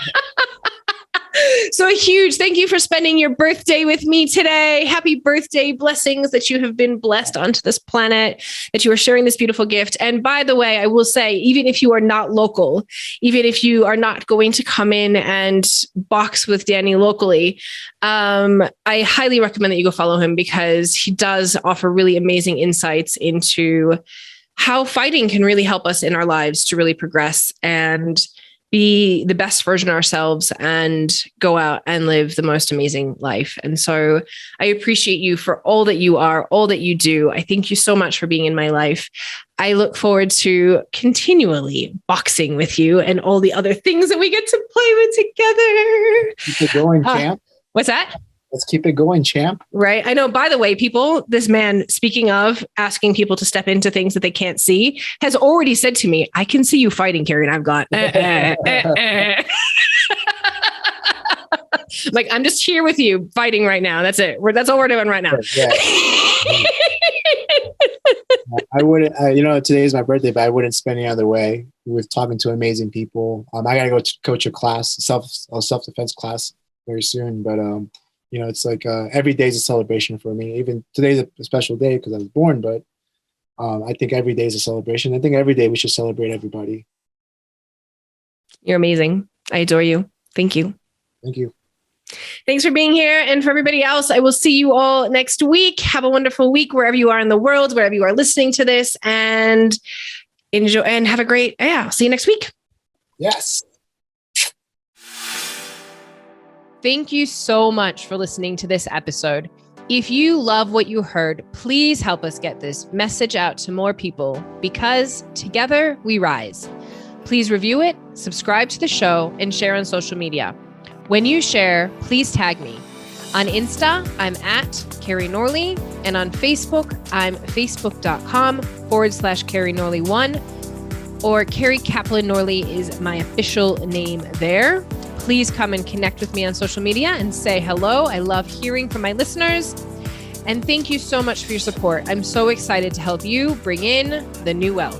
So a huge thank you for spending your birthday with me today. Happy birthday. Blessings that you have been blessed onto this planet, that you are sharing this beautiful gift. And by the way, I will say, even if you are not local, even if you are not going to come in and box with Danny locally, I highly recommend that you go follow him, because he does offer really amazing insights into how fighting can really help us in our lives to really progress and be the best version of ourselves and go out and live the most amazing life. And so I appreciate you for all that you are, all that you do. I thank you so much for being in my life. I look forward to continually boxing with you and all the other things that we get to play with together. Keep it going, champ. What's that? Let's keep it going, champ. Right. I know. By the way, people, this man, speaking of asking people to step into things that they can't see, has already said to me, I can see you fighting, Carrie. And I've gone, like, I'm just here with you fighting right now. That's it. That's all we're doing right now. Yeah. I wouldn't, today is my birthday, but I wouldn't spend any other way with talking to amazing people. I got to go coach a class, a self-defense class very soon. But, it's like every day is a celebration for me. Even today's a special day because I was born, but I think every day is a celebration. I think every day we should celebrate everybody. You're amazing. I adore you. Thank you. Thank you. Thanks for being here. And for everybody else, I will see you all next week. Have a wonderful week wherever you are in the world, wherever you are listening to this, and enjoy and have a great, I'll see you next week. Yes. Thank you so much for listening to this episode. If you love what you heard, please help us get this message out to more people, because together we rise. Please review it, subscribe to the show, and share on social media. When you share, please tag me. On Insta, I'm at Carrie Norley, and on Facebook, I'm facebook.com/Carrie Norley1, or Carrie Kaplan Norley is my official name there. Please come and connect with me on social media and say hello. I love hearing from my listeners. And thank you so much for your support. I'm so excited to help you bring in the new wealth.